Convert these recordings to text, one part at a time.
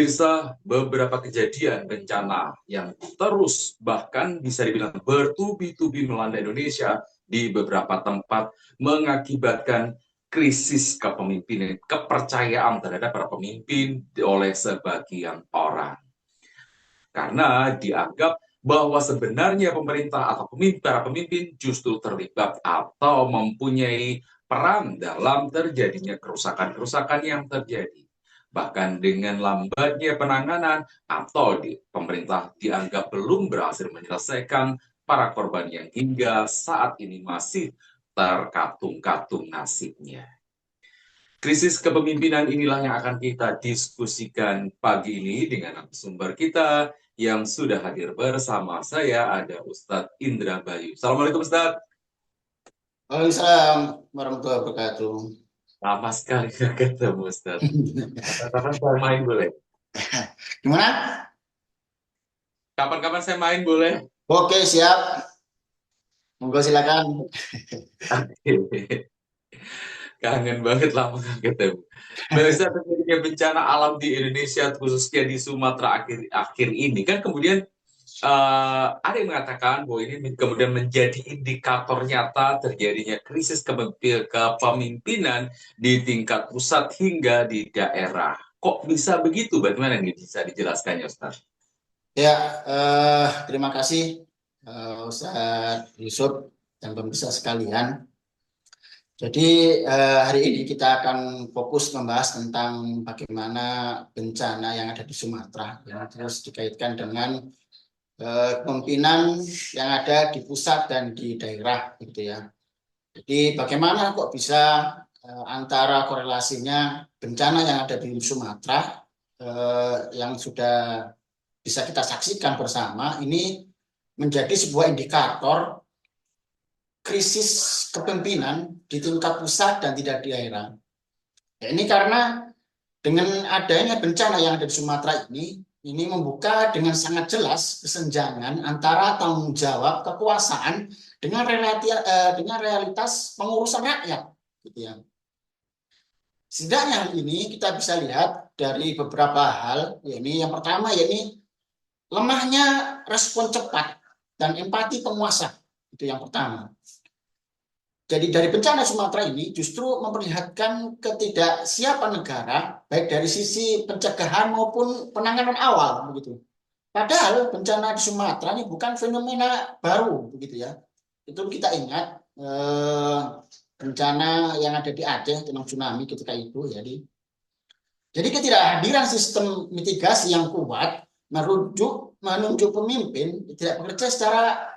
Pemirsa, beberapa kejadian bencana yang terus bahkan bisa dibilang bertubi-tubi melanda Indonesia di beberapa tempat mengakibatkan krisis kepemimpinan, kepercayaan terhadap para pemimpin oleh sebagian orang. Karena dianggap bahwa sebenarnya pemerintah atau para pemimpin justru terlibat atau mempunyai peran dalam terjadinya kerusakan-kerusakan yang terjadi. Bahkan dengan lambatnya penanganan atau pemerintah dianggap belum berhasil menyelesaikan para korban yang hingga saat ini masih terkatung-katung nasibnya. Krisis kepemimpinan inilah yang akan kita diskusikan pagi ini dengan narasumber kita yang sudah hadir bersama saya, ada Ustadz Indra Bayu. Assalamualaikum Ustadz. Waalaikumsalam warahmatullahi wabarakatuh. Lama sekali nggak ketemu Ustadz. Kapan-kapan saya main boleh? Gimana? Kapan-kapan saya main boleh? Oke, siap. Monggo silakan. Kangen banget lama nggak ketemu. Bisa terjadinya bencana alam di Indonesia, khususnya di Sumatera akhir ini, kan kemudian ada yang mengatakan bahwa ini kemudian menjadi indikator nyata terjadinya krisis kepemimpinan di tingkat pusat hingga di daerah. Kok bisa begitu? Bagaimana ini bisa dijelaskannya, Ustaz? Ya, terima kasih Ustaz Yusuf dan pemirsa sekalian. Jadi hari ini kita akan fokus membahas tentang bagaimana bencana yang ada di Sumatera yang terus dikaitkan dengan kepemimpinan yang ada di pusat dan di daerah, gitu ya. Jadi bagaimana kok bisa antara korelasinya bencana yang ada di Sumatera yang sudah bisa kita saksikan bersama ini menjadi sebuah indikator krisis kepemimpinan di tingkat pusat dan tidak di daerah. Ya, ini karena dengan adanya bencana yang ada di Sumatera ini membuka dengan sangat jelas kesenjangan antara tanggung jawab kekuasaan dengan realitas pengurusan rakyat, gitu ya. Setidaknya ini kita bisa lihat dari beberapa hal, yakni yang pertama yakni lemahnya respon cepat dan empati penguasa, itu yang pertama. Jadi dari bencana Sumatera ini justru memperlihatkan ketidaksiapan negara baik dari sisi pencegahan maupun penanganan awal, begitu. Padahal bencana di Sumatera ini bukan fenomena baru, begitu ya. Itu kita ingat bencana yang ada di Aceh tentang tsunami ketika itu, jadi ketidakhadiran sistem mitigasi yang kuat menunjuk pemimpin tidak bekerja secara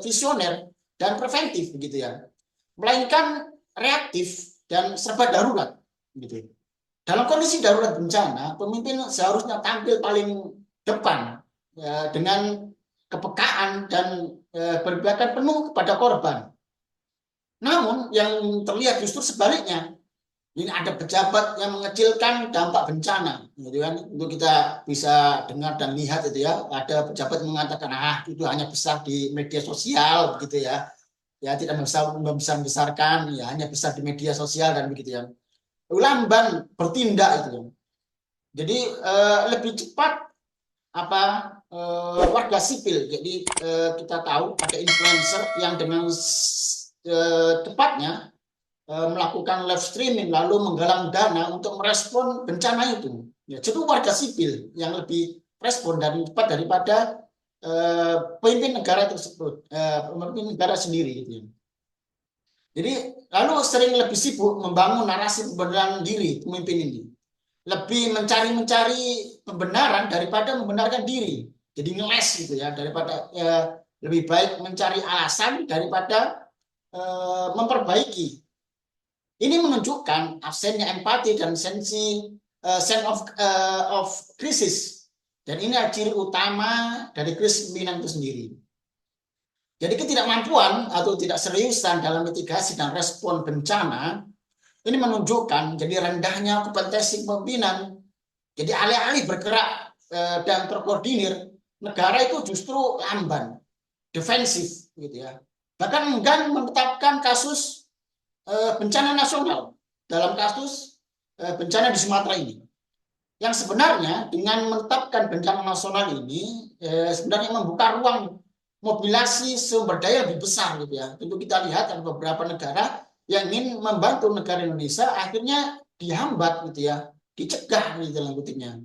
visioner dan preventif, begitu ya, melainkan reaktif dan serba darurat, gitu. Dalam kondisi darurat bencana, pemimpin seharusnya tampil paling depan dengan kepekaan dan berpihakan penuh kepada korban. Namun yang terlihat justru sebaliknya. Ini ada pejabat yang mengecilkan dampak bencana, gitu kan? Itu kita bisa dengar dan lihat, itu ya. Ada pejabat mengatakan, itu hanya besar di media sosial, begitu ya. Ya tidak membesar-besarkan, ya hanya besar di media sosial dan begitu ya. Lamban bertindak itu. Jadi lebih cepat warga sipil. Jadi kita tahu ada influencer yang dengan tepatnya melakukan live streaming lalu menggalang dana untuk merespon bencana itu. Ya, itu warga sipil yang lebih respon dan cepat daripada pemimpin negara tersebut, pemimpin negara sendiri, gitu ya. Jadi lalu sering lebih sibuk membangun narasi pembenaran diri pemimpin ini, lebih mencari pembenaran daripada membenarkan diri. Jadi ngeles, gitu ya, daripada lebih baik mencari alasan daripada memperbaiki. Ini menunjukkan absennya empati dan sense of krisis. Dan ini adalah ciri utama dari krisis pimpinan itu sendiri. Jadi ketidakmampuan atau tidak seriusan dalam mitigasi dan respon bencana ini menunjukkan jadi rendahnya kompetensi pimpinan. Jadi alih-alih bergerak dan terkoordinir, negara itu justru lamban, defensif, gitu ya. Bahkan enggan menetapkan kasus bencana nasional dalam kasus bencana di Sumatera ini. Yang sebenarnya dengan menetapkan bencana nasional ini sebenarnya membuka ruang mobilisasi sumber daya lebih besar gitu ya. Tentu kita lihat ada beberapa negara yang ingin membantu negara Indonesia akhirnya dihambat gitu ya, dicegah gitu dalam kutipnya.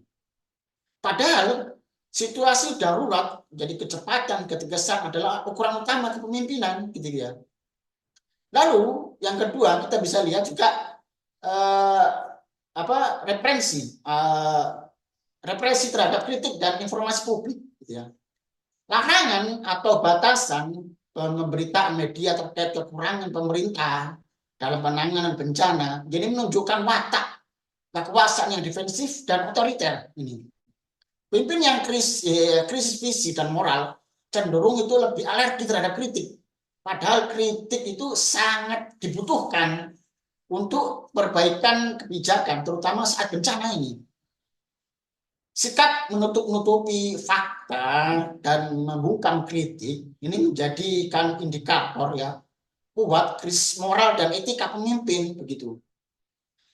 Padahal situasi darurat jadi kecepatan, ketegasan adalah ukuran utama kepemimpinan gitu ya. Lalu yang kedua kita bisa lihat juga eh, referensi represi terhadap kritik dan informasi publik gitu ya. Larangan atau batasan pemberitaan media terkait kekurangan pemerintah dalam penanganan bencana jadi menunjukkan watak kekuasaan yang defensif dan otoriter ini. Pemimpin yang krisis visi dan moral cenderung itu lebih alergi terhadap kritik. Padahal kritik itu sangat dibutuhkan untuk perbaikan kebijakan, terutama saat bencana ini. Sikap menutup-nutupi fakta dan membungkam kritik ini menjadikan indikator ya kuat krisis moral dan etika pemimpin begitu.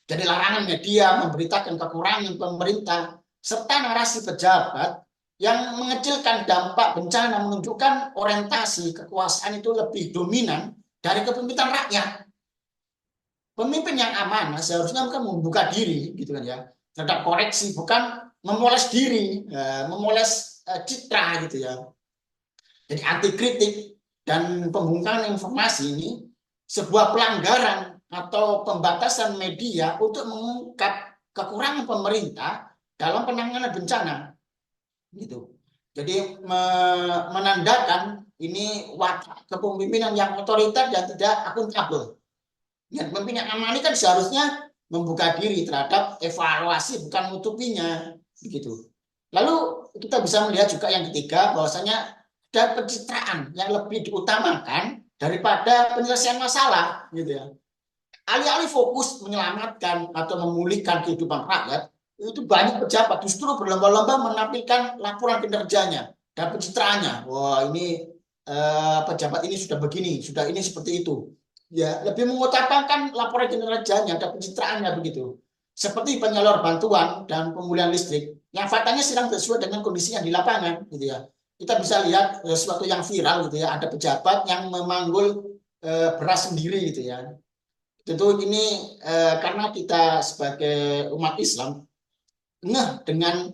Jadi larangan media memberitakan kekurangan pemerintah serta narasi pejabat yang mengecilkan dampak bencana menunjukkan orientasi kekuasaan itu lebih dominan dari kepemimpinan rakyat. Pemimpin yang amanah seharusnya kan membuka diri gitu kan ya terhadap koreksi, bukan memoles diri, memoles citra gitu ya. Jadi anti kritik dan pembungkaman informasi ini sebuah pelanggaran atau pembatasan media untuk mengungkap kekurangan pemerintah dalam penanganan bencana gitu. Jadi menandakan ini watak kepemimpinan yang otoriter dan tidak akuntabel. Ya, pemimpin yang aman ini kan seharusnya membuka diri terhadap evaluasi, bukan menutupinya, begitu. Lalu kita bisa melihat juga yang ketiga, bahwasanya ada pencitraan yang lebih diutamakan daripada penyelesaian masalah, gitu ya. Alih-alih fokus menyelamatkan atau memulihkan kehidupan rakyat, itu banyak pejabat justru berlomba-lomba menampilkan laporan kinerjanya dan pencitraannya. Wah, ini pejabat ini sudah begini, sudah ini seperti itu. Ya, lebih mengutamakan laporan kinerjanya dan pencitraannya begitu. Seperti penyalur bantuan dan pemulihan listrik yang faktanya sedang sesuai dengan kondisinya di lapangan gitu ya. Kita bisa lihat sesuatu yang viral gitu ya, ada pejabat yang memanggul beras sendiri gitu ya. Tentu ini karena kita sebagai umat Islam ngeh dengan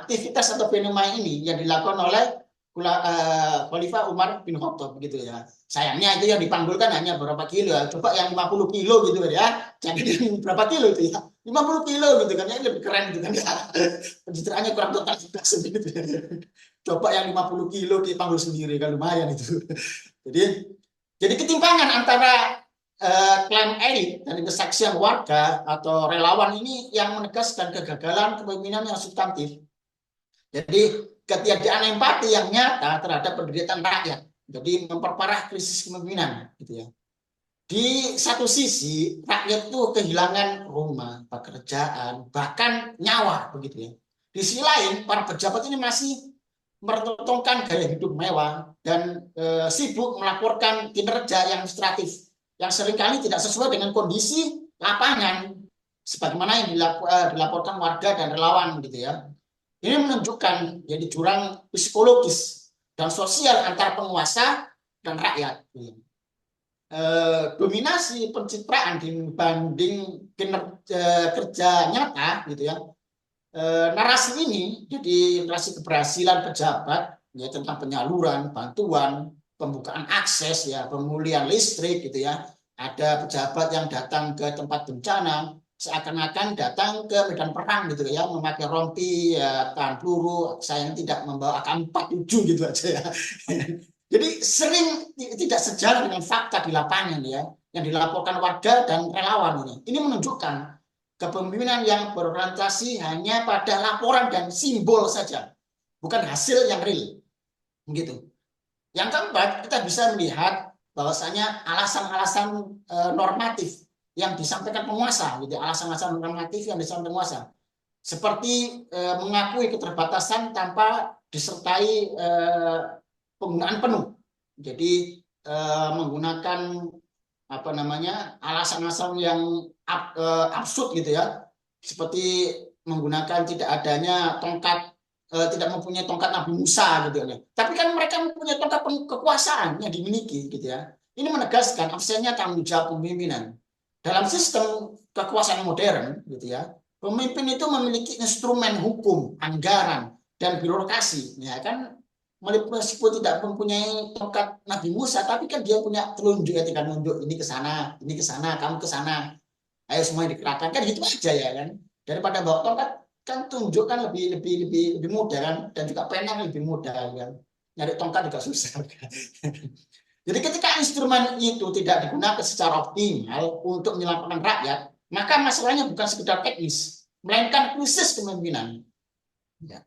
aktivitas atau fenomena ini yang dilakukan oleh Khalifah Umar bin Khattab begitu ya. Sayangnya itu yang dipanggulkan hanya berapa kilo ya. Coba yang 50 kilo gitu kan ya. Jangan yang berapa kilo itu ya. 50 kilo gitu kan ya, lebih keren gitu kan ya. Pencitraannya kurang total gitu ya. Coba yang 50 kilo dipanggul sendiri kan lumayan itu. Jadi ketimpangan antara klaim elit dan kesaksian warga atau relawan ini yang menegaskan kegagalan kepemimpinan yang substantif. Jadi ketiadaan empati yang nyata terhadap penderitaan rakyat. Jadi memperparah krisis kepemimpinan gitu ya. Di satu sisi rakyat itu kehilangan rumah, pekerjaan, bahkan nyawa begitu ya. Di sisi lain para pejabat ini masih mempertontonkan gaya hidup mewah dan sibuk melaporkan kinerja yang administratif yang seringkali tidak sesuai dengan kondisi lapangan sebagaimana yang dilaporkan warga dan relawan gitu ya. Ini menunjukkan jadi jurang psikologis dan sosial antar penguasa dan rakyat. Dominasi pencitraan dibanding kerja nyata gitu ya. Narasi ini jadi narasi keberhasilan pejabat ya tentang penyaluran bantuan, pembukaan akses ya, pemulihan listrik gitu ya. Ada pejabat yang datang ke tempat bencana seakan-akan datang ke medan perang gitu ya, memakai rompi ya, tahan peluru, sayang tidak membawa AK-47 gitu aja ya. Jadi sering tidak sejalan dengan fakta di lapangan ya, yang dilaporkan warga dan relawan ini. Ini menunjukkan kepemimpinan yang berorientasi hanya pada laporan dan simbol saja, bukan hasil yang real. Begitu. Yang keempat, kita bisa melihat bahwasanya alasan-alasan normatif yang disampaikan penguasa, gitu. Alasan-alasan normatif yang disampaikan penguasa, seperti mengakui keterbatasan tanpa disertai penggunaan penuh. Jadi menggunakan alasan-alasan yang absurd gitu ya, seperti menggunakan tidak adanya tongkat, tidak mempunyai tongkat Nabi Musa gitu ya. Tapi kan mereka mempunyai tongkat kekuasaan yang dimiliki gitu ya. Ini menegaskan absennya tanggung jawab pemimpinan. Dalam sistem kekuasaan modern gitu ya, pemimpin itu memiliki instrumen hukum, anggaran, dan birokrasi, ya kan, meskipun tidak mempunyai tongkat Nabi Musa, tapi kan dia punya telunjuk, ya tinggal nunjuk ini ke sana, kamu ke sana, ayo semuanya dikerahkan, kan gitu aja ya kan. Daripada bawa tongkat kan tunjuk kan lebih mudah kan, dan juga pena lebih mudah kan. Nyari tongkat juga susah kan. Jadi ketika instrumen itu tidak digunakan secara optimal untuk menyelamatkan rakyat, maka masalahnya bukan sekedar teknis, melainkan krisis kepemimpinan. Ya.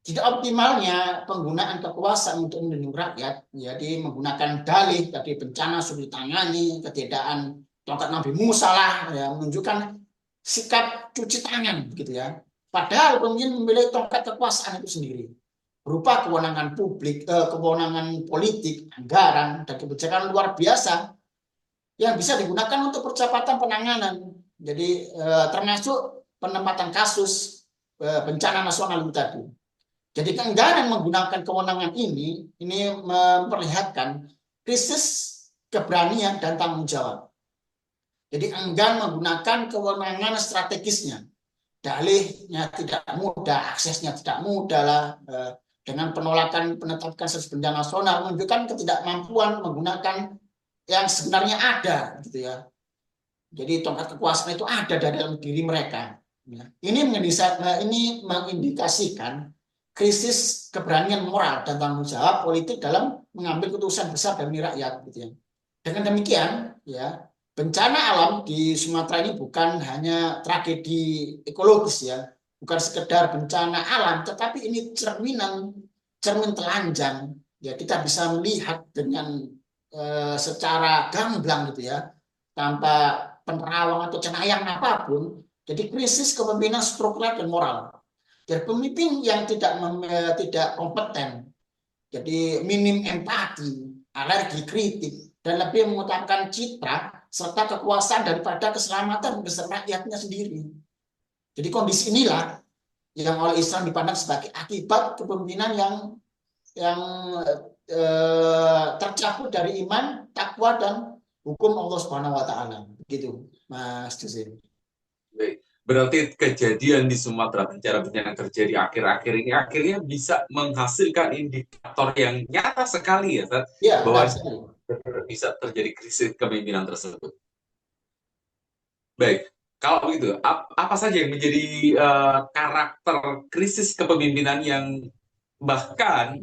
Tidak optimalnya penggunaan kekuasaan untuk melindungi rakyat, jadi menggunakan dalih tadi bencana sulit ditangani, ketiadaan tongkat Nabi Musa lah, ya, menunjukkan sikap cuci tangan, begitu ya. Padahal pemimpin memilih tongkat kekuasaan itu sendiri, berupa kewenangan publik, kewenangan politik, anggaran, dan kebijakan luar biasa yang bisa digunakan untuk percepatan penanganan. Jadi termasuk penempatan kasus bencana nasional itu tadi. Jadi keengganan menggunakan kewenangan ini memperlihatkan krisis keberanian dan tanggung jawab. Jadi enggan menggunakan kewenangan strategisnya. Dalihnya tidak mudah, aksesnya tidak mudah lah. Dengan penolakan penetapan status bencana nasional menunjukkan ketidakmampuan menggunakan yang sebenarnya ada, gitu ya. Jadi tongkat kekuasaan itu ada dalam diri mereka. Ini mengindikasikan krisis keberanian moral dan tanggung jawab politik dalam mengambil keputusan besar demi rakyat, gitu ya. Dengan demikian, ya, bencana alam di Sumatera ini bukan hanya tragedi ekologis ya, bukan sekedar bencana alam, tetapi ini cermin telanjang. Ya, kita bisa melihat dengan secara gamblang gitu ya, tanpa penerawang atau cenayang apapun. Jadi krisis kepemimpinan struktural dan moral. Jadi pemimpin yang tidak kompeten, jadi minim empati, alergi kritik, dan lebih mengutamakan citra serta kekuasaan daripada keselamatan besar rakyatnya sendiri. Jadi kondisi inilah yang oleh Islam dipandang sebagai akibat kepemimpinan yang tercabut dari iman, takwa, dan hukum Allah Subhanahu Wa Taala. Begitu, Mas Jose. Berarti kejadian di Sumatera, bencana-bencana terjadi akhir-akhir ini akhirnya bisa menghasilkan indikator yang nyata sekali ya, Tad, Ya, bahwa benar. bisa terjadi krisis kepemimpinan tersebut. Baik, kalau begitu, apa saja yang menjadi karakter krisis kepemimpinan yang bahkan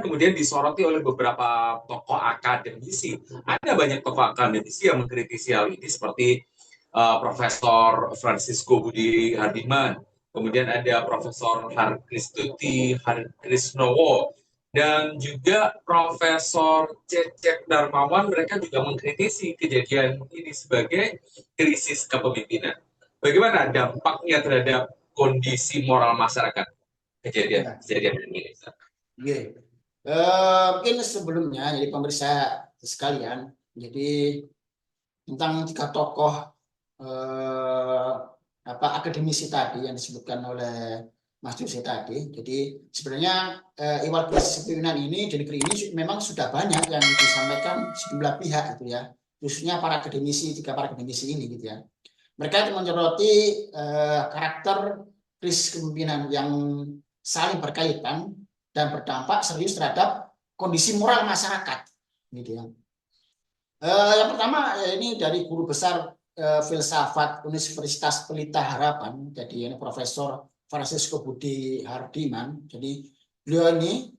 kemudian disoroti oleh beberapa tokoh akademisi? Ada banyak tokoh akademisi yang mengkritisi hal ini seperti Profesor Francisco Budi Hardiman, kemudian ada Profesor Harkristuti Harkrisnowo, dan juga Profesor Cecep Darmawan. Mereka juga mengkritisi kejadian ini sebagai krisis kepemimpinan. Bagaimana dampaknya terhadap kondisi moral masyarakat kejadian ini? Oke. Mungkin sebelumnya, jadi pemirsa sekalian, jadi tentang tiga tokoh akademisi tadi yang disebutkan oleh Mas Jose tadi. Jadi sebenarnya iwal krisis kepemimpinan ini di negeri ini memang sudah banyak yang disampaikan sejumlah pihak itu ya, khususnya para akademisi, tiga para akademisi ini gitu ya. Mereka itu menyoroti karakter krisis kepemimpinan yang saling berkaitan dan berdampak serius terhadap kondisi moral masyarakat, gitu ya. Yang pertama ini dari guru besar filsafat Universitas Pelita Harapan, jadi ini Profesor Francisco Budi Hardiman. Jadi beliau ini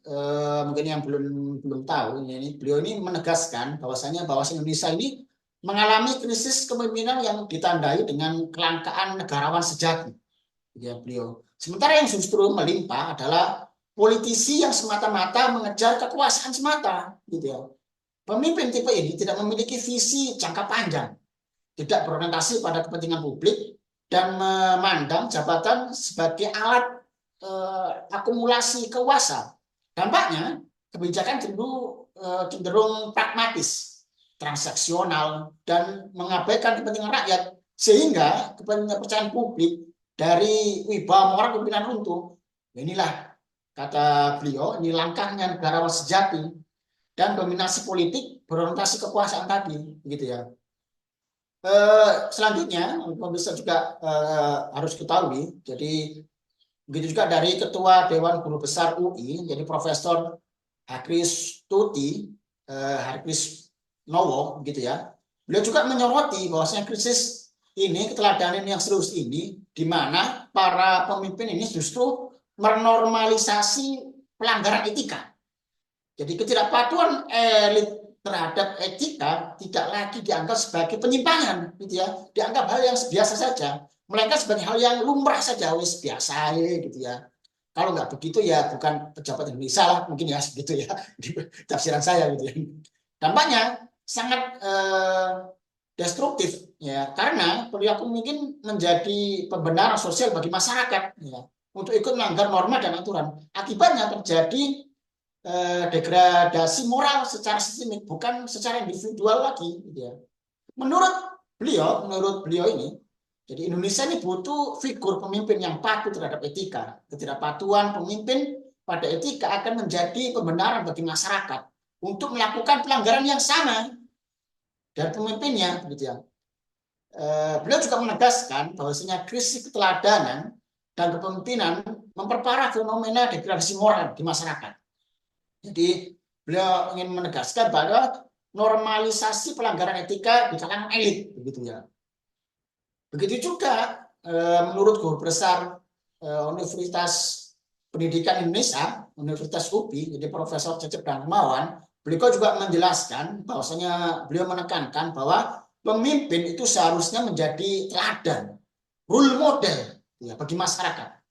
mungkin yang belum tahu ini beliau ini menegaskan bahwasanya Indonesia ini mengalami krisis kepemimpinan yang ditandai dengan kelangkaan negarawan sejati. Ya, beliau. Sementara yang justru melimpah adalah politisi yang semata-mata mengejar kekuasaan semata, gitu ya. Pemimpin tipe ini tidak memiliki visi jangka panjang, tidak berorientasi pada kepentingan publik, dan memandang jabatan sebagai alat akumulasi kuasa. Dampaknya, kebijakan cenderung pragmatis, transaksional, dan mengabaikan kepentingan rakyat, sehingga kepentingan publik dari wibawa moral pimpinan runtuh. Inilah kata beliau, ini langkahnya negarawan sejati dan dominasi politik berorientasi kekuasaan tadi, begitu ya. Selanjutnya, pemirsa juga harus ketahui, jadi begitu juga dari Ketua Dewan Guru Besar UI, jadi Profesor Hakris Tuti, Hakris Nowo, gitu ya. Beliau juga menyoroti bahwasanya krisis ini, keteladanan yang serius ini, di mana para pemimpin ini justru menormalisasi pelanggaran etika. Jadi ketidakpatuhan elit terhadap etika tidak lagi dianggap sebagai penyimpangan, gitu ya. Dianggap hal yang biasa saja, melainkan sebagai hal yang lumrah saja, wis biasa gitu ya. Kalau nggak begitu ya bukan pejabat Indonesia lah, mungkin ya segitu ya di tafsiran saya gitu ya. Dampaknya sangat destruktif ya, karena perilaku mungkin menjadi pembenaran sosial bagi masyarakat ya, untuk ikut melanggar norma dan aturan. Akibatnya terjadi degradasi moral secara sistemik, bukan secara individual lagi gitu ya. Menurut beliau ini, jadi Indonesia ini butuh figur pemimpin yang patuh terhadap etika. Ketidakpatuhan pemimpin pada etika akan menjadi pembenaran bagi masyarakat untuk melakukan pelanggaran yang sama dan pemimpinnya, gitu ya. Beliau juga menegaskan bahwasanya krisis keteladanan dan kepemimpinan memperparah fenomena degradasi moral di masyarakat. Jadi beliau ingin menegaskan bahwa normalisasi pelanggaran etika di kalangan elit, begitu ya. Begitu juga menurut Guru Besar Universitas Pendidikan Indonesia, Universitas UPI, jadi Profesor Cecep Darmawan, beliau juga menjelaskan bahwasanya beliau menekankan bahwa pemimpin itu seharusnya menjadi teladan, role model ya, bagi masyarakat.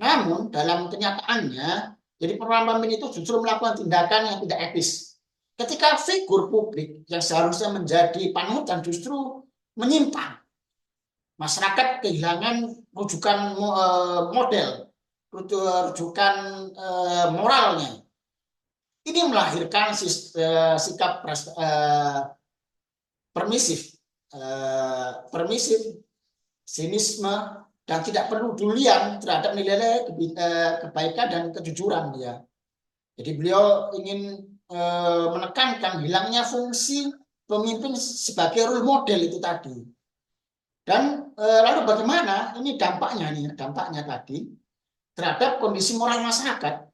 Namun dalam kenyataannya, jadi pemimpin itu justru melakukan tindakan yang tidak etis. Ketika figur publik yang seharusnya menjadi panutan justru menyimpang, masyarakat kehilangan rujukan model, rujukan moralnya. Ini melahirkan sikap permisif, sinisme, dan tidak pedulian terhadap nilai-nilai kebaikan dan kejujuran ya. Jadi beliau ingin menekankan hilangnya fungsi pemimpin sebagai role model itu tadi. Dan lalu bagaimana ini dampaknya tadi terhadap kondisi moral masyarakat.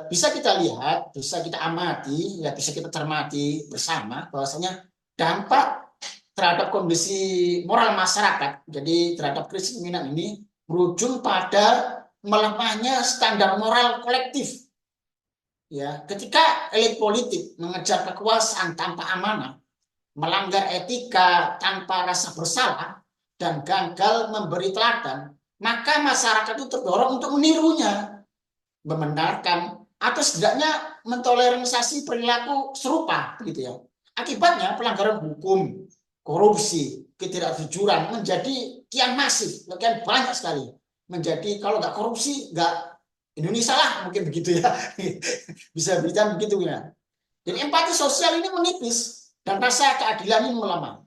Bisa kita lihat, bisa kita amati, ya bisa kita cermati bersama bahwasanya dampak terhadap kondisi moral masyarakat, jadi terhadap krisis pimpinan ini berujung pada melemahnya standar moral kolektif. Ya, ketika elit politik mengejar kekuasaan tanpa amanah, melanggar etika tanpa rasa bersalah, dan gagal memberi teladan, maka masyarakat itu terdorong untuk menirunya, membenarkan atau setidaknya mentoleransi perilaku serupa, gitu ya. Akibatnya pelanggaran hukum, korupsi, ketidakjujuran menjadi kian masif, kian banyak sekali. Menjadi kalau nggak korupsi nggak Indonesia lah, mungkin begitu ya. Bisa bilang begitu ya. Jadi empati sosial ini menipis dan rasa keadilan ini melemah.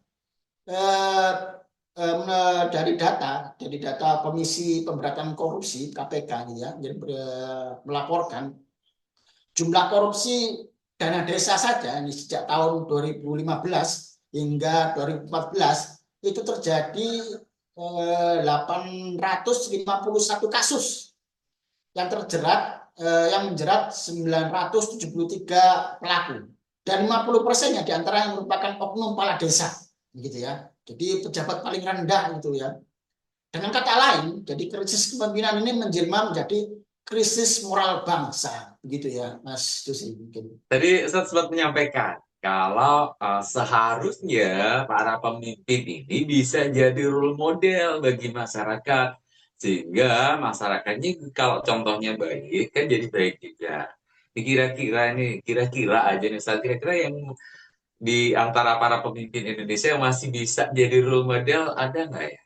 Dari data Komisi Pemberantasan Korupsi KPK ya, jadi melaporkan jumlah korupsi dana desa saja ini sejak tahun 2015 hingga 2014 itu terjadi 851 kasus yang menjerat 973 pelaku dan 50%-nya diantara yang merupakan oknum kepala desa, gitu ya. Jadi pejabat paling rendah gitu ya. Dengan kata lain, jadi krisis kepemimpinan ini menjelma menjadi krisis moral bangsa, begitu ya, Mas Dusi mungkin. Tadi saya sempat menyampaikan kalau seharusnya para pemimpin ini bisa jadi role model bagi masyarakat, sehingga masyarakatnya kalau contohnya baik kan jadi baik juga. Kira-kira aja nih, saya kira-kira yang di antara para pemimpin Indonesia yang masih bisa jadi role model ada nggak ya?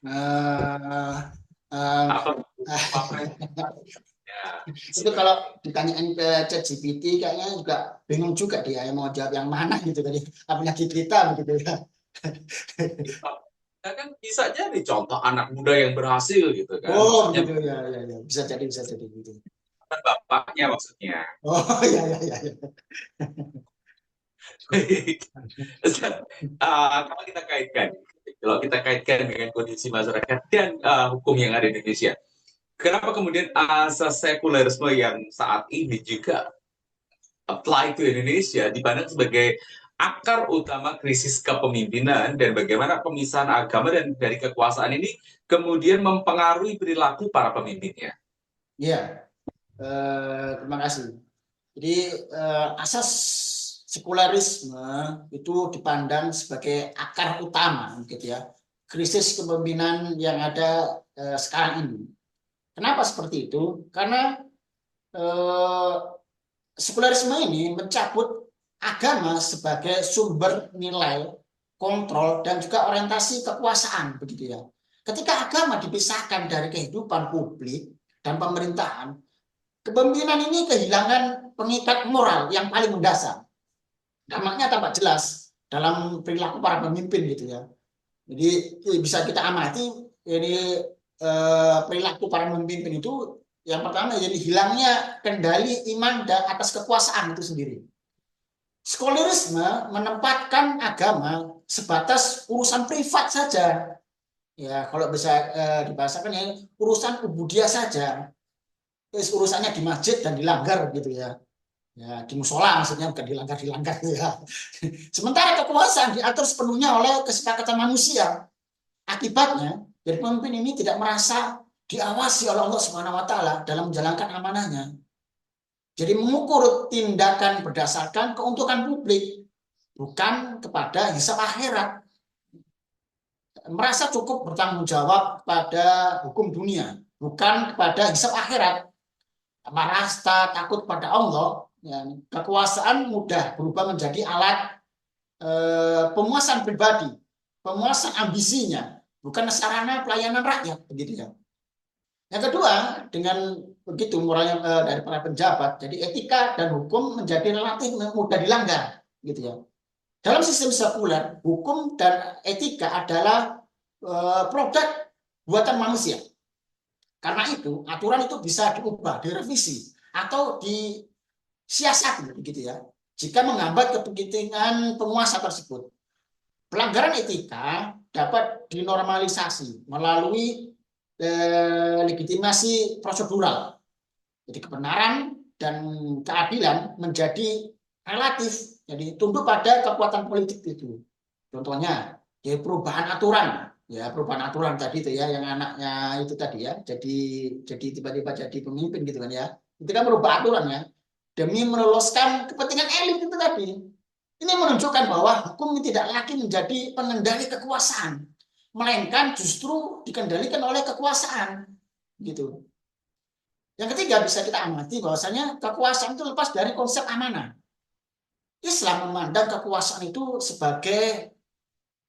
Uh, uh, Apa? itu kalau ditanyain ke ChatGPT kayaknya juga bingung juga dia mau jawab yang mana gitu tadi, apalagi kita begitu ya. Ya kan bisa jadi contoh anak muda yang berhasil gitu kan, Oh, maksudnya begitu ya, ya, ya. Bisa jadi gitu. bukan bapaknya maksudnya. Oh, ya, ya, ya, ya. Kalau kita kaitkan, dengan kondisi masyarakat dan hukum yang ada di Indonesia, kenapa kemudian asas sekulerisme yang saat ini juga apply to Indonesia dipandang sebagai akar utama krisis kepemimpinan dan bagaimana pemisahan agama dan dari kekuasaan ini kemudian mempengaruhi perilaku para pemimpinnya. Iya, terima kasih. Jadi asas sekularisme itu dipandang sebagai akar utama, gitu ya, krisis kepemimpinan yang ada sekarang ini. Kenapa seperti itu? Karena eh, sekularisme ini mencabut agama sebagai sumber nilai, kontrol, dan juga orientasi kekuasaan, begitu ya. Ketika agama dipisahkan dari kehidupan publik dan pemerintahan, kepemimpinan ini kehilangan pengikat moral yang paling mendasar. Dampaknya tampak jelas dalam perilaku para pemimpin, gitu ya. Jadi bisa kita amati ini perilaku para pemimpin itu, yang pertama jadi hilangnya kendali iman dan atas kekuasaan itu sendiri. Sekularisme menempatkan agama sebatas urusan privat saja. Ya, kalau bisa dibahasakan ya urusan ubudiyah saja. Urusannya di masjid dan dilanggar gitu ya. Ya, di musola maksudnya, bukan dilanggar ya. Sementara kekuasaan diatur sepenuhnya oleh kesepakatan manusia. Akibatnya, jadi pemimpin ini tidak merasa diawasi oleh Allah Subhanahu wa taala dalam menjalankan amanahnya. Jadi mengukur tindakan berdasarkan keuntungan publik, bukan kepada hisab akhirat. Merasa cukup bertanggung jawab pada hukum dunia, bukan kepada hisab akhirat. Merasa takut pada Allah, ya, kekuasaan mudah berubah menjadi alat pemuasan pribadi, pemuasan ambisinya, bukan sarana pelayanan rakyat, begitu ya. Yang kedua, dengan begitu moralnya dari para pejabat, jadi etika dan hukum menjadi relatif mudah dilanggar, gitu ya. Dalam sistem sekuler, hukum dan etika adalah produk buatan manusia. Karena itu, aturan itu bisa diubah, direvisi, atau disiasati, gitu ya, jika menghambat kepentingan penguasa tersebut. Pelanggaran etika dapat dinormalisasi melalui legitimasi prosedural. Jadi kebenaran dan keadilan menjadi relatif, jadi tunduk pada kekuatan politik itu. Contohnya, ya perubahan aturan, ya perubahan aturan tadi itu ya, yang anaknya itu tadi ya, jadi tiba-tiba jadi pemimpin gitu kan ya. Itu kan merubah aturan ya, demi meloloskan kepentingan elit itu tadi. Ini menunjukkan bahwa hukum tidak lagi menjadi pengendali kekuasaan, melainkan justru dikendalikan oleh kekuasaan, gitu. Yang ketiga, bisa kita amati bahwasanya kekuasaan itu lepas dari konsep amanah. Islam memandang kekuasaan itu sebagai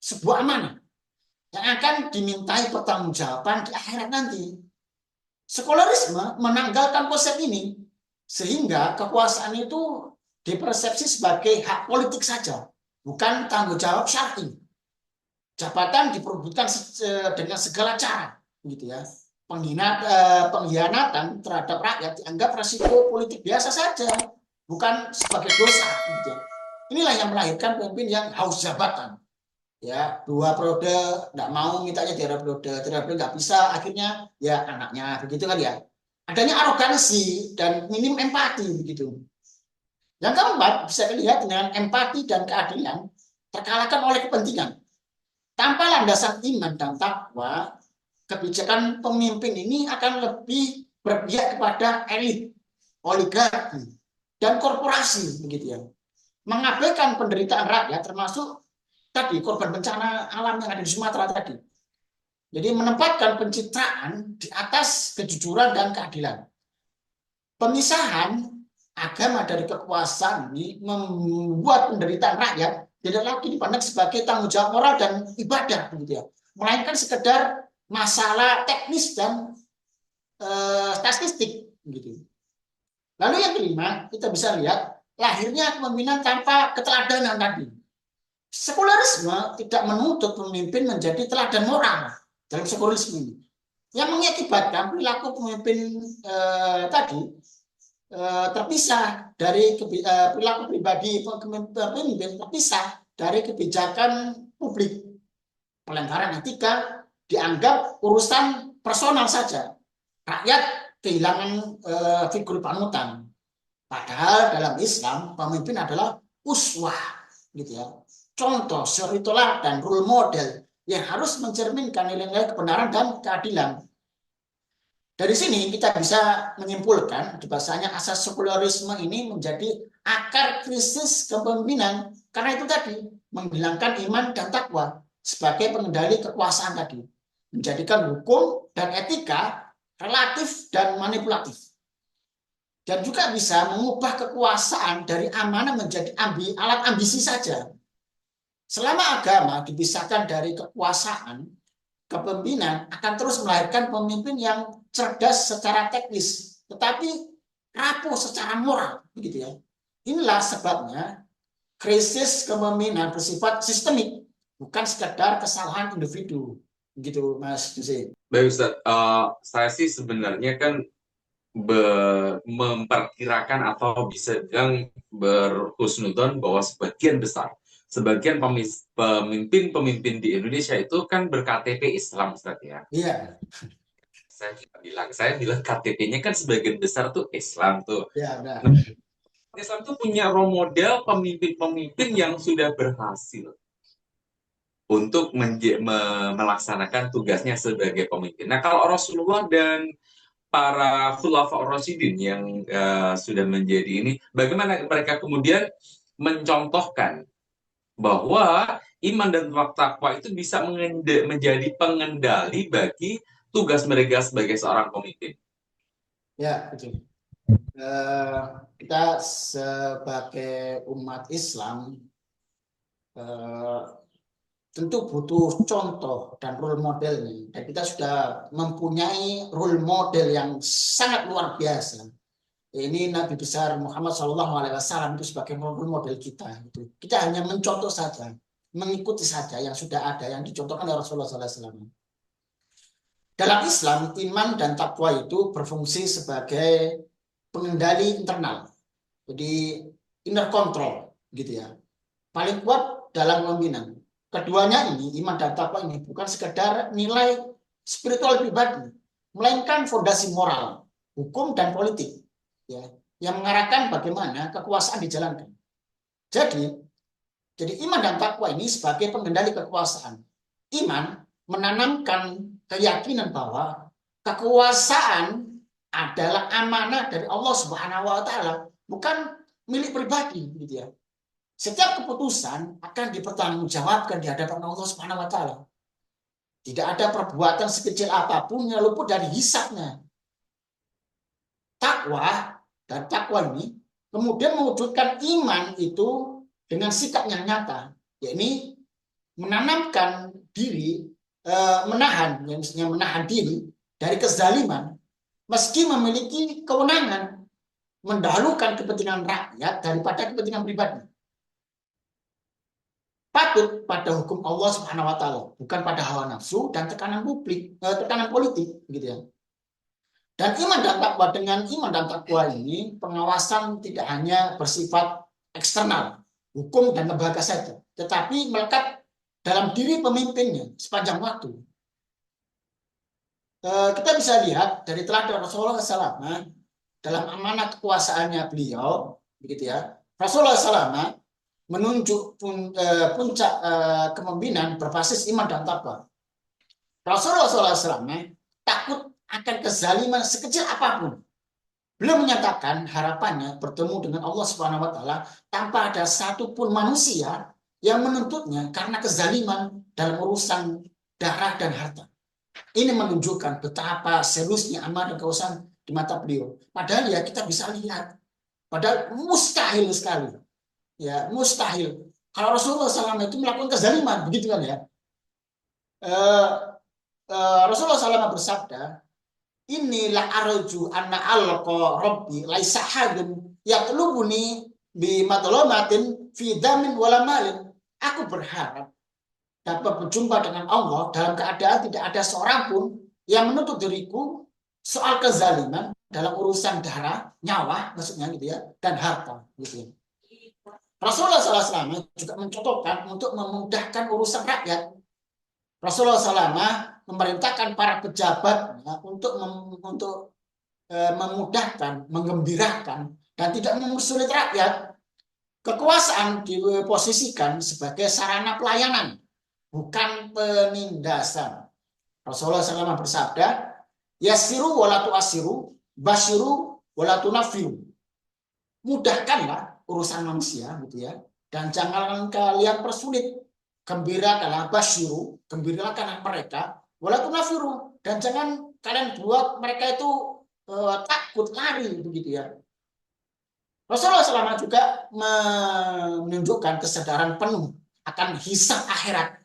sebuah amanah yang akan dimintai pertanggungjawaban di akhirat nanti. Sekularisme menanggalkan konsep ini, sehingga kekuasaan itu dipersepsi sebagai hak politik saja, bukan tanggung jawab syar'i. Jabatan diperebutkan dengan segala cara, gitu ya. Pengkhianatan terhadap rakyat dianggap resiko politik biasa saja, bukan sebagai dosa, gitu ya. Inilah yang melahirkan pemimpin yang haus jabatan, ya, 2 periode nggak mau, mintanya 3 periode, 3 periode nggak bisa, akhirnya ya anaknya, begitu kan ya. Adanya arogansi dan minim empati, begitu. Yang keempat, bisa dilihat dengan empati dan keadilan terkalahkan oleh kepentingan. Tanpa landasan iman dan takwa, kebijakan pemimpin ini akan lebih berpihak kepada elit, oligarki, dan korporasi, begitu ya. Mengabaikan penderitaan rakyat, termasuk tadi korban bencana alam yang ada di Sumatera tadi. Jadi menempatkan pencitraan di atas kejujuran dan keadilan. Pemisahan agama dari kekuasaan ini membuat penderitaan rakyat tidak lagi dipandang sebagai tanggung jawab moral dan ibadah, begitu ya, melainkan sekedar masalah teknis dan statistik, gitu. Lalu yang kelima, kita bisa lihat lahirnya kepemimpinan tanpa keteladanan tadi. Sekularisme tidak menuntut pemimpin menjadi teladan moral dalam sekularisme ini. Yang mengakibatkan perilaku pemimpin tadi terpisah dari perilaku pribadi pemimpin, terpisah dari kebijakan publik. Pelanggaran etika dianggap urusan personal saja. Rakyat kehilangan figur panutan. Padahal dalam Islam pemimpin adalah uswah, gitu ya. Contoh, suri teladan, role model yang harus mencerminkan nilai-nilai kebenaran dan keadilan. Dari sini kita bisa menyimpulkan bahwasanya asas sekularisme ini menjadi akar krisis kepemimpinan karena itu tadi menghilangkan iman dan takwa sebagai pengendali kekuasaan tadi, menjadikan hukum dan etika relatif dan manipulatif, dan juga bisa mengubah kekuasaan dari amanah menjadi alat ambisi saja. Selama agama dipisahkan dari kekuasaan, kepemimpinan akan terus melahirkan pemimpin yang cerdas secara teknis, tetapi rapuh secara moral, begitu ya. Inilah sebabnya krisis kepemimpinan bersifat sistemik, bukan sekedar kesalahan individu, begitu Mas Jose. Baik Ustaz, saya sih sebenarnya kan memperkirakan atau bisa bilang berhusnudon bahwa sebagian pemimpin-pemimpin di Indonesia itu kan ber-KTP Islam, Ustaz ya. Iya. Saya bilang KTP-nya kan sebagian besar tuh Islam tuh. Ya, nah. Nah, Islam tuh punya role model pemimpin-pemimpin yang sudah berhasil untuk melaksanakan tugasnya sebagai pemimpin. Nah, kalau Rasulullah dan para khulafa Rasyidin yang sudah menjadi ini, bagaimana mereka kemudian mencontohkan bahwa iman dan takwa itu bisa menjadi pengendali bagi tugas mereka sebagai seorang pemimpin. Ya, betul. Kita sebagai umat Islam tentu butuh contoh dan role modelnya. Dan kita sudah mempunyai role model yang sangat luar biasa. Ini Nabi besar Muhammad SAW itu sebagai role model kita. Kita hanya mencontoh saja, mengikuti saja yang sudah ada, yang dicontohkan oleh Rasulullah SAW. Dalam Islam, iman dan takwa itu berfungsi sebagai pengendali internal. Jadi inner control, gitu ya. Paling kuat dalam pemimpinan. Keduanya ini, iman dan takwa ini bukan sekedar nilai spiritual pribadi, melainkan fondasi moral, hukum dan politik, ya, yang mengarahkan bagaimana kekuasaan dijalankan. Jadi iman dan takwa ini sebagai pengendali kekuasaan. Iman menanamkan keyakinan bahwa kekuasaan adalah amanah dari Allah Subhanahu wa taala, bukan milik pribadi, gitu ya. Setiap keputusan akan dipertanggungjawabkan di hadapan Allah Subhanahu wa taala. Tidak ada perbuatan sekecil apapun yang luput dari hisabnya. Takwa ini kemudian mewujudkan iman itu dengan sikap yang nyata, yakni menanamkan diri, menahan diri dari kezaliman meski memiliki kewenangan mendahulukan kepentingan rakyat daripada kepentingan pribadi. Patut pada hukum Allah Subhanahu wa taala, bukan pada hawa nafsu dan tekanan politik, gitu ya. Dan iman dan takwa, dengan iman dan takwa ini pengawasan tidak hanya bersifat eksternal, hukum dan lembaga saja, tetapi melekat dalam diri pemimpinnya sepanjang waktu. Kita bisa lihat dari teladan Rasulullah SAW dalam amanah kekuasaannya beliau, begitu ya. Rasulullah SAW menunjuk puncak kepemimpinan berbasis iman dan takwa. Rasulullah SAW takut akan kezaliman sekecil apapun. Beliau menyatakan harapannya bertemu dengan Allah Subhanahu wa taala tanpa ada satupun manusia yang menuntutnya karena kezaliman dalam urusan darah dan harta. Ini menunjukkan betapa seriusnya amanah dan kekuasaan di mata beliau. Padahal ya kita bisa lihat, padahal mustahil sekali. Ya, mustahil. Kalau Rasulullah SAW itu melakukan kezaliman, begitu kan ya. Rasulullah SAW bersabda, inilah arju anna alqa rabbi laisa hadun yatlubuni bi madlamatin fi damin wala malin. Aku berharap dapat berjumpa dengan Allah dalam keadaan tidak ada seorang pun yang menuntut diriku soal kezaliman dalam urusan darah, nyawa maksudnya gitu ya, dan harta gitu ya. Rasulullah SAW juga mencontohkan untuk memudahkan urusan rakyat. Rasulullah SAW memerintahkan para pejabat ya, untuk memudahkan, menggembirakan, dan tidak mempersulit rakyat. Kekuasaan diposisikan sebagai sarana pelayanan, bukan penindasan. Rasulullah SAW bersabda, Yasiru walatu asiru, basyiru walatu nafiru. Mudahkanlah urusan manusia gitu ya, dan jangan kalian persulit. Gembirakanlah, basyiru, gembirakanlah mereka, walatu nafiru, dan jangan kalian buat mereka itu takut lari begitu ya. Rasulullah SAW juga menunjukkan kesadaran penuh akan hisab akhirat.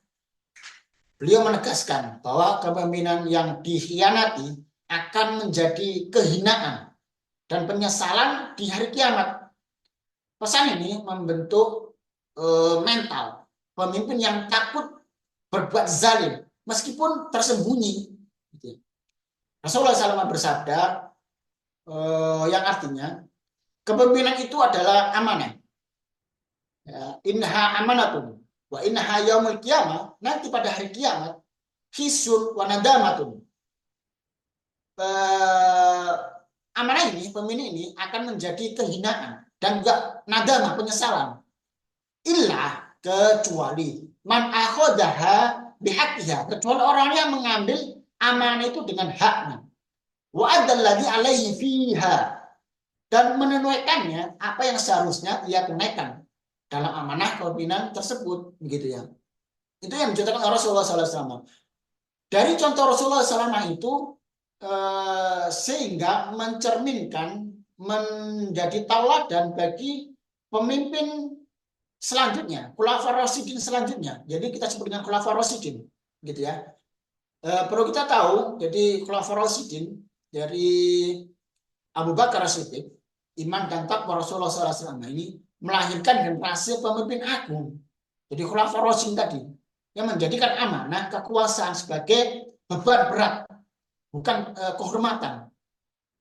Beliau menegaskan bahwa kepemimpinan yang dikhianati akan menjadi kehinaan dan penyesalan di hari kiamat. Pesan ini membentuk mental pemimpin yang takut berbuat zalim meskipun tersembunyi. Rasulullah SAW bersabda yang artinya kepemimpinan itu adalah amanah. Innaha amanatun wa innaha yaumul qiyamah, nanti pada hari kiamat hisun wa nadamatun. Amanah ini, pemimpin ini akan menjadi kehinaan dan juga nadamah, penyesalan. Illa, kecuali man akhodaha bihaqqiha, kecuali orang yang mengambil amanah itu dengan haknya. Wa adalladzi alaihi fiha, dan menunaikannya apa yang seharusnya ia tunaikan dalam amanah kepemimpinan tersebut, begitu ya. Itu yang dicontohkan Rasulullah SAW. Dari contoh Rasulullah SAW itu sehingga mencerminkan, menjadi tauladan bagi pemimpin selanjutnya, khulafaur rasyidin selanjutnya. Jadi kita sebut dengan khulafaur rasyidin, gitu ya. Perlu kita tahu, jadi khulafaur rasyidin dari Abu Bakar As-Siddiq, iman dan takwa Rasulullah SAW ini melahirkan generasi pemimpin agung. Jadi khulafaur rasyidin tadi yang menjadikan amanah kekuasaan sebagai beban berat, bukan kehormatan.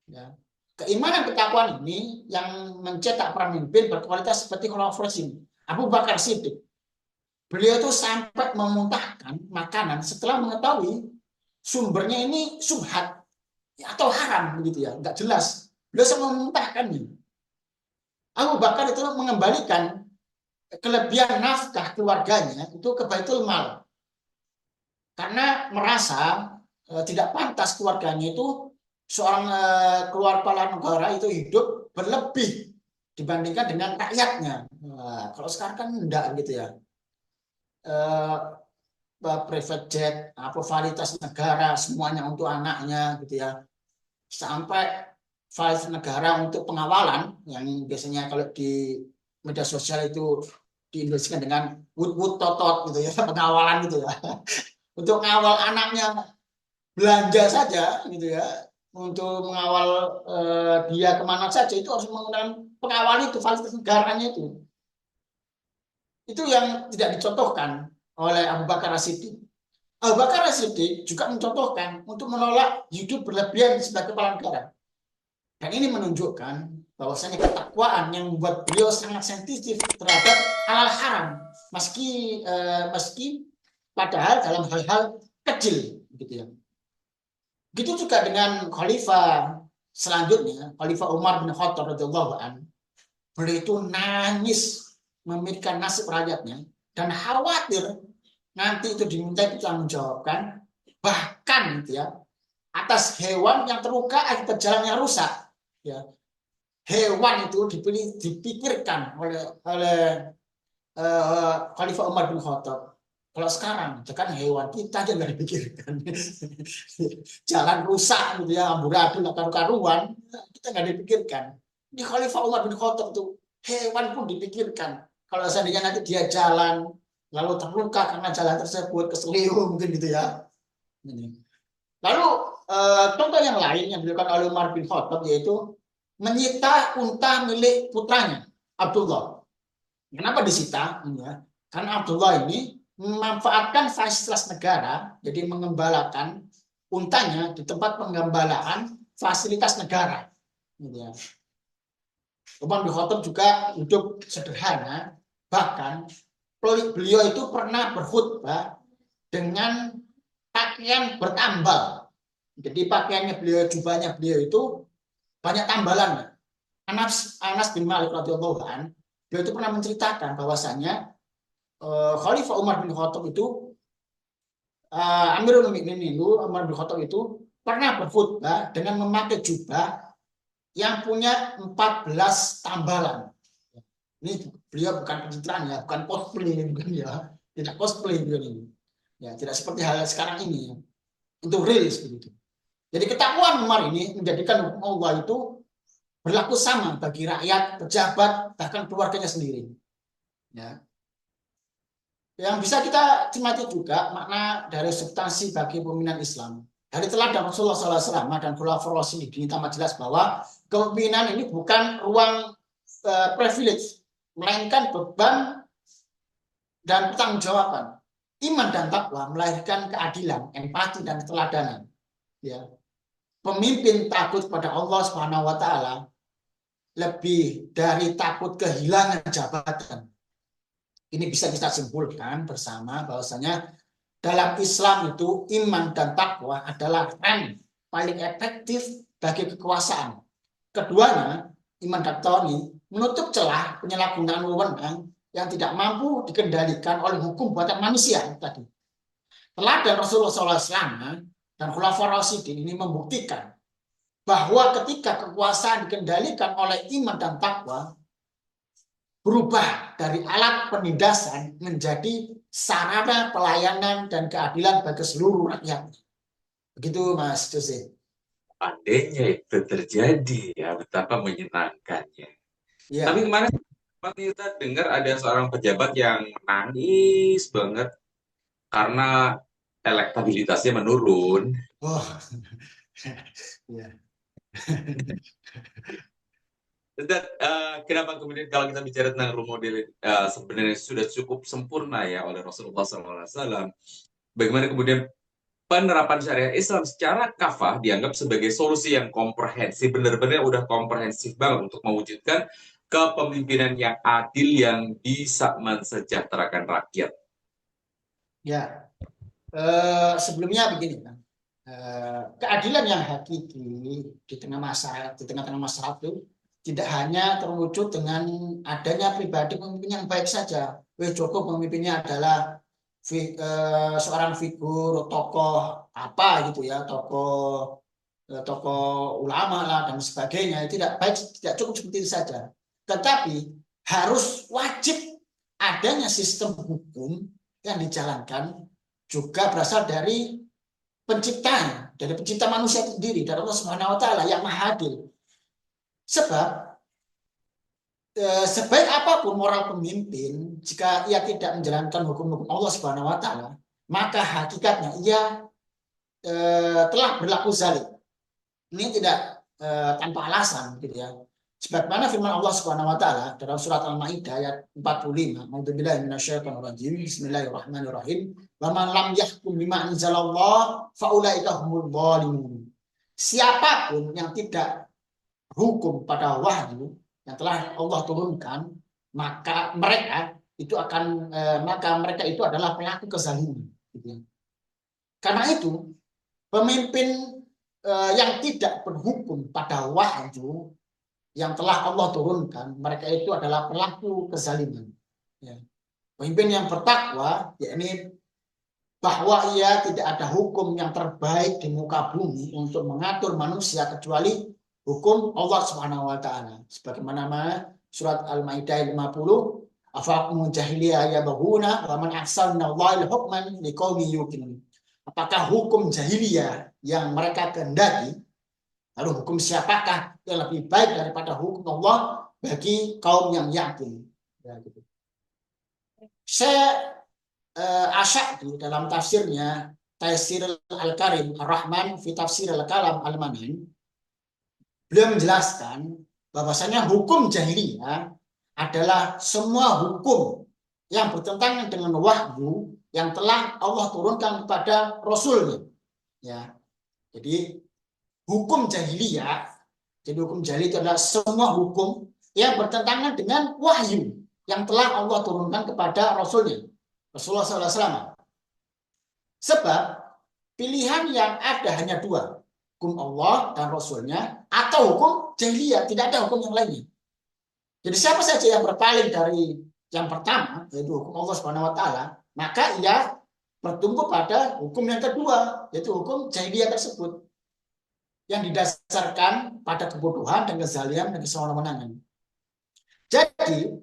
Ya. Keimanan ketakwaan ini yang mencetak pemimpin berkualitas seperti khulafaur rasyidin. Abu Bakar Siddiq, beliau itu sampai memuntahkan makanan setelah mengetahui sumbernya ini subhat atau haram begitu ya, nggak jelas. Beliau sama memuntahkannya. Abu Bakar itu mengembalikan kelebihan nafkah keluarganya itu ke Baitul Mal karena merasa tidak pantas keluarganya itu seorang kepala negara itu hidup berlebih dibandingkan dengan rakyatnya. Nah, kalau sekarang kan enggak gitu ya. Private jet, fasilitas negara semuanya untuk anaknya gitu ya. Sampai fasilitas negara untuk pengawalan yang biasanya kalau di media sosial itu diindosikan dengan wut totot gitu ya, pengawalan gitu ya. Untuk mengawal anaknya belanja saja gitu ya, untuk mengawal dia kemana saja itu harus menggunakan pengawal itu, fasilitas negaranya itu. Itu yang tidak dicontohkan oleh Abu Bakar As-Siddiq. Abu Bakar As-Siddiq juga mencontohkan untuk menolak hidup berlebihan sebagai kepala negara. Dan ini menunjukkan bahwasanya ketakwaan yang membuat beliau sangat sensitif terhadap halal haram, meski padahal dalam hal-hal kecil, gitu ya. Begitu juga dengan khalifah selanjutnya, Khalifah Umar bin Khattab radhiyallahu anhu. Beliau itu nangis memikirkan nasib rakyatnya dan khawatir nanti itu diminta dipertanggungjawabkan, bahkan gitu ya, atas hewan yang terluka akibat jalan yang rusak. Ya, hewan itu dipikirkan oleh Khalifah Umar bin Khattab. Kalau sekarang, kan hewan kita aja nggak dipikirkan. Jalan rusak gitu ya, amburadul, karu-karuan, kita nggak dipikirkan. Di Khalifah Umar bin Khattab tuh hewan pun dipikirkan. Kalau seandainya nanti dia jalan lalu terluka karena jalan tersebut, keseliu mungkin gitu ya. Lalu contoh yang lain yang dilakukan oleh Umar bin Khattab yaitu menyita unta milik putranya Abdullah. Kenapa disita? Ya, Karena Abdullah ini memanfaatkan fasilitas negara, jadi mengembalakan untanya di tempat penggembalaan fasilitas negara. Gitu ya. Umar bin Khattab juga hidup sederhana, bahkan beliau itu pernah berkhutbah dengan pakaian bertambal. Jadi pakaiannya beliau, jubahnya beliau itu banyak tambalan. Anas bin Malik radhiyallahu anhu, beliau itu pernah menceritakan bahwasanya Khalifah Umar bin Khattab itu Amirul Mukminin itu Umar bin Khattab itu pernah berkhutbah dengan memakai jubah yang punya 14 tambalan. Ini beliau bukan pencitraan ya, bukan cosplay, bukan ya, tidak cosplay beliau ini. Ya, tidak seperti hal sekarang ini ya. Itu real begitu. Jadi ketakwaan Umar ini menjadikan hukum Allah itu berlaku sama bagi rakyat, pejabat, bahkan keluarganya sendiri. Ya. Yang bisa kita cermati juga makna dari substansi bagi pemimpinan Islam. Dari teladan Rasulullah SAW dan Khulafaur Rasyidin tambah jelas bahwa kepemimpinan ini bukan ruang privilege, melainkan beban dan pertanggungjawaban. Iman dan takwa melahirkan keadilan, empati dan keteladanan. Ya. Pemimpin takut pada Allah Subhanahu wa taala lebih dari takut kehilangan jabatan. Ini bisa kita simpulkan bersama bahwasanya dalam Islam itu iman dan takwa adalah rem paling efektif bagi kekuasaan. Keduanya, iman dan takwa ini menutup celah penyalahgunaan wewenang yang tidak mampu dikendalikan oleh hukum buatan manusia tadi. Teladan Rasulullah SAW dan Khulafaur Rasyidin ini membuktikan bahwa ketika kekuasaan dikendalikan oleh iman dan takwa, berubah dari alat penindasan menjadi sarana pelayanan dan keadilan bagi seluruh rakyat. Begitu Mas Jose. Andainya itu terjadi ya, betapa menyenangkannya. Ya. Tapi kemarin kita dengar ada seorang pejabat yang nangis banget karena elektabilitasnya menurun. Oh. Ya. Dan kenapa kemudian kalau kita bicara tentang role model sebenarnya sudah cukup sempurna ya oleh Rasulullah SAW. Bagaimana kemudian penerapan syariat Islam secara kafah dianggap sebagai solusi yang komprehensif, benar-benar udah komprehensif banget untuk mewujudkan kepemimpinan yang adil yang bisa mensejahterakan rakyat. Ya. Sebelumnya begini kan. Keadilan yang hakiki di tengah-tengah masyarakat itu tidak hanya terwujud dengan adanya pribadi pemimpin yang baik saja. Cukup pemimpinnya adalah seorang figur tokoh apa gitu ya, tokoh ulama lah dan sebagainya. Tidak baik, tidak cukup seperti itu saja. Tetapi harus wajib adanya sistem hukum yang dijalankan juga berasal dari pencipta manusia sendiri, dari Allah Subhanahu wa taala yang Maha Adil. Sebab sebaik apapun moral pemimpin, jika ia tidak menjalankan hukum-hukum Allah Subhanahu wa taala, maka hakikatnya ia telah berlaku zalim. Ini tidak tanpa alasan gitu ya. Sebagaimana firman Allah Subhanahu wa taala dalam surat Al-Maidah ayat 45, "A'udzubillahi minasyaitonir rajim. Bismillahirrahmanirrahim. Wa man lam yahkum bima anzalallah faulaika humul zalimun." Siapapun yang tidak hukum pada wahyu yang telah Allah turunkan, maka mereka itu adalah pelaku kezaliman. Gitu ya. Karena itu, pemimpin yang tidak berhukum pada wahyu yang telah Allah turunkan, mereka itu adalah pelaku kezaliman. Ya. Pemimpin yang bertakwa, yakni bahwa ia tidak ada hukum yang terbaik di muka bumi untuk mengatur manusia kecuali hukum Allah Subhanahu wa taala. Sebagaimana surat Al-Maidah 50, "Afaqum jahiliyah yabghuna wa man ahsanallahi hukman liqaumin yuqinun." Apakah hukum jahiliyah yang mereka kehendaki? Lalu hukum siapakah yang lebih baik daripada hukum Allah bagi kaum yang yakin? Ya, gitu. Asy'ari dalam tafsirnya Taisir Al-Karim Ar-Rahman fi Tafsir Al-Kalam Al-Manan, beliau menjelaskan bahwasanya hukum jahiliyah adalah semua hukum yang bertentangan dengan wahyu yang telah Allah turunkan kepada Rasulnya. Ya, jadi hukum jahiliyah, jadi hukum jahiliyah itu adalah semua hukum yang bertentangan dengan wahyu yang telah Allah turunkan kepada Rasulnya, Rasulullah SAW. Sebab pilihan yang ada hanya dua, hukum Allah dan Rasulnya atau hukum jahiliyah, tidak ada hukum yang lainnya. Jadi siapa saja yang berpaling dari yang pertama, yaitu hukum Allah Subhanahu wa taala, maka ia bertumbuh pada hukum yang kedua, yaitu hukum jahiliyah tersebut yang didasarkan pada kebodohan dan kezaliman dan kesewenang-wenangan. Jadi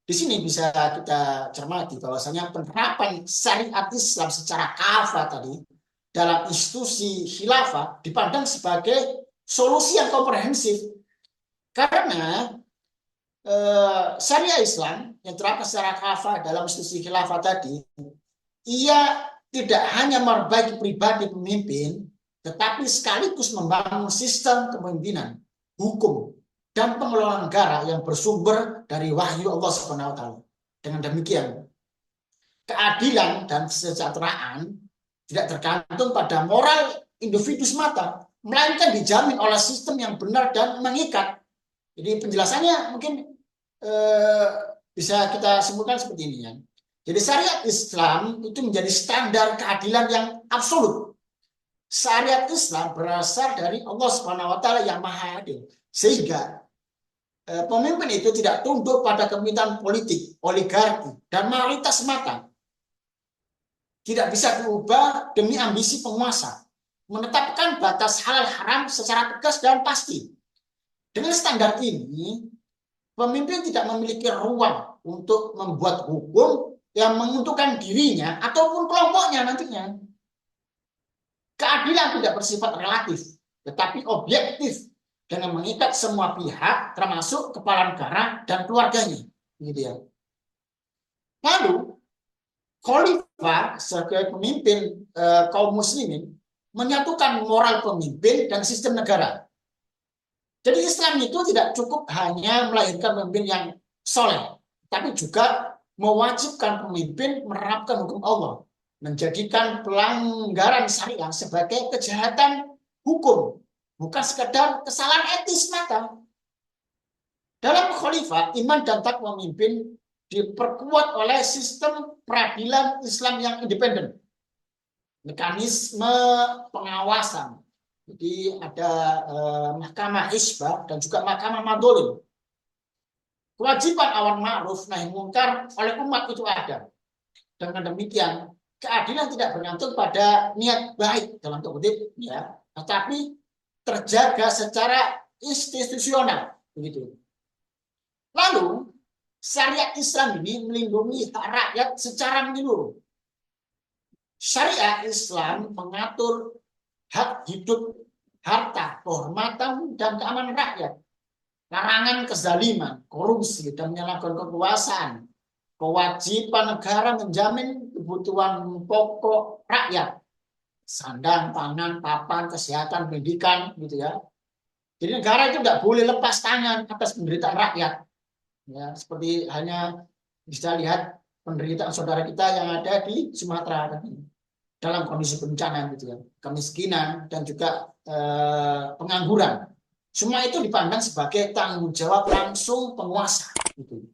di sini bisa kita cermati bahwasanya penerapan syariat Islam secara kafah tadi dalam institusi khilafah dipandang sebagai solusi yang komprehensif, karena syariat Islam yang terapkan secara kafah dalam institusi khilafah tadi, ia tidak hanya memperbaiki pribadi pemimpin, tetapi sekaligus membangun sistem kepemimpinan, hukum, dan pengelolaan negara yang bersumber dari wahyu Allah Subhanahu wa taala. Dengan demikian, keadilan dan kesejahteraan tidak tergantung pada moral individu semata, melainkan dijamin oleh sistem yang benar dan mengikat. Jadi penjelasannya mungkin bisa kita simpulkan seperti ini ya. Jadi syariat Islam itu menjadi standar keadilan yang absolut. Syariat Islam berasal dari Allah Subhanahu wa taala yang Maha Adil. Sehingga pemimpin itu tidak tunduk pada kepemimpinan politik, oligarki, dan mayoritas semata. Tidak bisa diubah demi ambisi penguasa. Menetapkan batas halal haram secara tegas dan pasti. Dengan standar ini, pemimpin tidak memiliki ruang untuk membuat hukum yang menguntungkan dirinya ataupun kelompoknya nantinya. Keadilan tidak bersifat relatif, tetapi objektif dengan mengikat semua pihak, termasuk kepala negara dan keluarganya. Gitu ya. Lalu, khalifah sebagai pemimpin kaum muslimin menyatukan moral pemimpin dan sistem negara. Jadi Islam itu tidak cukup hanya melahirkan pemimpin yang soleh, tapi juga mewajibkan pemimpin menerapkan hukum Allah, menjadikan pelanggaran syariah sebagai kejahatan hukum, bukan sekedar kesalahan etis semata. Dalam khalifah, iman dan takwa pemimpin diperkuat oleh sistem peradilan Islam yang independen, mekanisme pengawasan. Jadi ada mahkamah hisbah dan juga mahkamah madzalim. Kewajiban amar ma'ruf nahi munkar oleh umat itu ada. Dengan demikian, keadilan tidak bergantung pada niat baik dalam kutip ya, tetapi terjaga secara institusional begitu. Lalu syariat Islam ini melindungi hak rakyat secara menyeluruh. Syariat Islam mengatur hak hidup, harta, kehormatan, dan keamanan rakyat. Larangan kezaliman, korupsi, dan menyalahgunakan kekuasaan. Kewajiban negara menjamin kebutuhan pokok rakyat. Sandang, pangan, papan, kesehatan, pendidikan, gitu ya. Jadi negara itu tidak boleh lepas tangan atas penderitaan rakyat. Ya, seperti hanya bisa lihat penderitaan saudara kita yang ada di Sumatera tadi, dalam kondisi bencana gitu ya, kemiskinan dan juga pengangguran. Semua itu dipandang sebagai tanggung jawab langsung penguasa. Gitu.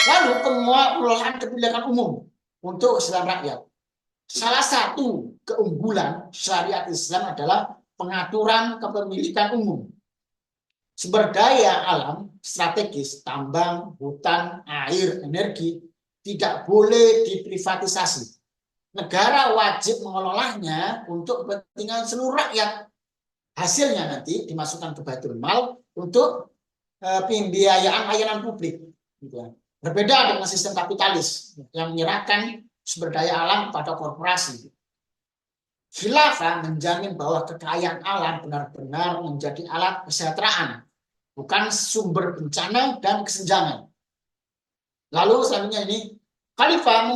Lalu pengelolaan kebijakan umum untuk Islam rakyat. Salah satu keunggulan syariat Islam adalah pengaturan kepemilikan umum. Sumber daya alam strategis, tambang, hutan, air, energi tidak boleh diprivatisasi. Negara wajib mengelolanya untuk kepentingan seluruh rakyat. Hasilnya nanti dimasukkan ke Baitul Mal untuk pembiayaan layanan publik. Berbeda dengan sistem kapitalis yang menyerahkan sumber daya alam pada korporasi. Khilafah menjamin bahwa kekayaan alam benar-benar menjadi alat kesejahteraan, bukan sumber bencana dan kesenjangan. Lalu selanjutnya ini, Khalifah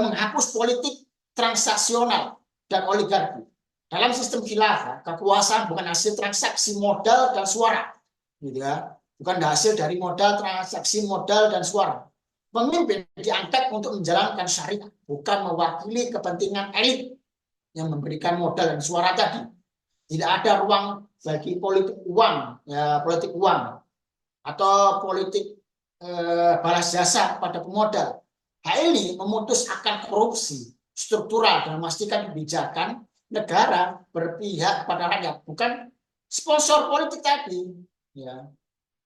menghapus politik transaksional dan oligarki. Dalam sistem khilafah, kekuasaan bukan hasil transaksi modal dan suara, gitu ya. Bukan hasil dari modal transaksi modal dan suara. Pemimpin diangkat untuk menjalankan syariat, bukan mewakili kepentingan elit yang memberikan modal dan suara tadi. Tidak ada ruang bagi politik uang, ya, politik uang atau politik balas jasa pada pemodal. Hal ini memutus akan korupsi struktural dan memastikan kebijakan negara berpihak pada rakyat, bukan sponsor politik tadi. Ya.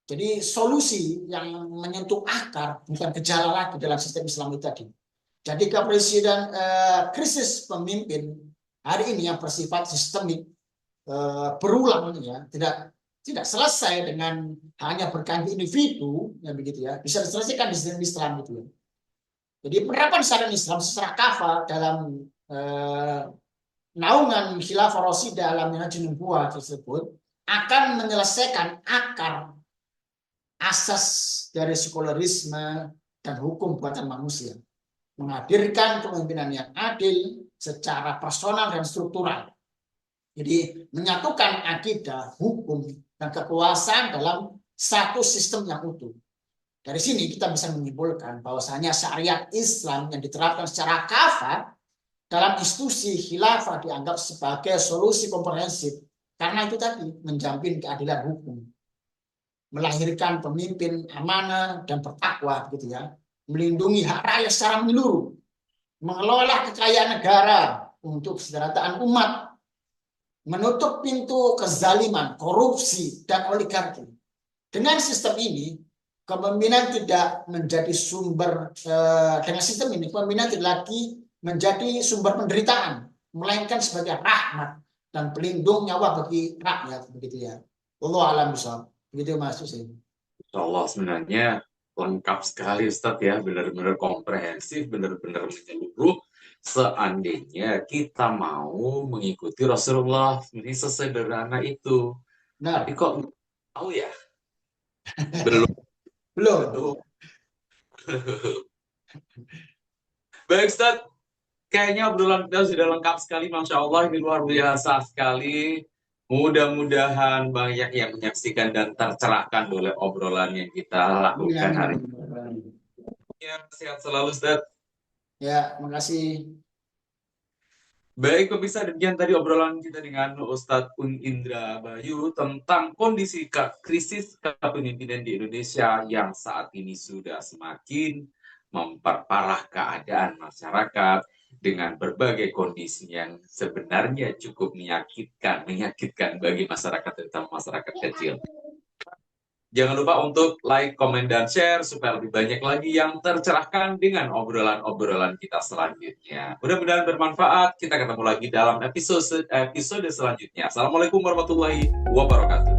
Jadi solusi yang menyentuh akar, bukan gejala lagi dalam sistem Islam itu tadi. Jadi kepresiden krisis pemimpin hari ini yang bersifat sistemik berulang, ya, tidak selesai dengan hanya berganti individu, ya begitu ya, bisa diselesaikan di sistem Islam gitu ya. Jadi penerapan syariat Islam secara kafah dalam naungan khilafah Rasidah dalam Minhajun Nubuwah tersebut akan menyelesaikan akar asas dari sekularisme dan hukum buatan manusia, menghadirkan kepemimpinan yang adil secara personal dan struktural. Jadi menyatukan akidah, hukum, dan kekuasaan dalam satu sistem yang utuh. Dari sini kita bisa menyimpulkan bahwasanya syariat Islam yang diterapkan secara kafah dalam institusi khilafah dianggap sebagai solusi komprehensif karena itu tadi menjamin keadilan hukum, melahirkan pemimpin amanah dan bertakwa gitu ya, melindungi hak rakyat secara menyeluruh, mengelola kekayaan negara untuk kesejahteraan umat, menutup pintu kezaliman, korupsi, dan oligarki. Dengan sistem ini, kepemimpinan tidak menjadi sumber, dengan sistem ini, kepemimpinan tidak lagi menjadi sumber penderitaan, melainkan sebagai rahmat dan pelindung nyawa bagi rakyat, begitu ya. Allah alam bisawab. Begitu Mas Husin. Allah sebenarnya lengkap sekali Ustadz ya, benar-benar komprehensif, benar-benar menyeluruh. Seandainya kita mau mengikuti Rasulullah, ini sesederhana itu. Nah, Tapi kok tahu ya? Belum. belum. Baik Ustadz, kayaknya obrolan kita sudah lengkap sekali, Masya Allah, ini luar biasa sekali. Mudah-mudahan banyak yang menyaksikan dan tercerahkan oleh obrolan yang kita lakukan hari ini. Ya, sehat selalu, Ustadz. Ya, makasih. Baik, pemirsa, demikian tadi obrolan kita dengan Ustadz Un Indra Bayu tentang kondisi krisis kepemimpinan di Indonesia yang saat ini sudah semakin memperparah keadaan masyarakat dengan berbagai kondisi yang sebenarnya cukup menyakitkan bagi masyarakat, terutama masyarakat kecil. Jangan lupa untuk like, komen, dan share supaya lebih banyak lagi yang tercerahkan dengan obrolan-obrolan kita selanjutnya. Mudah-mudahan bermanfaat. Kita ketemu lagi dalam episode selanjutnya. Assalamualaikum warahmatullahi wabarakatuh.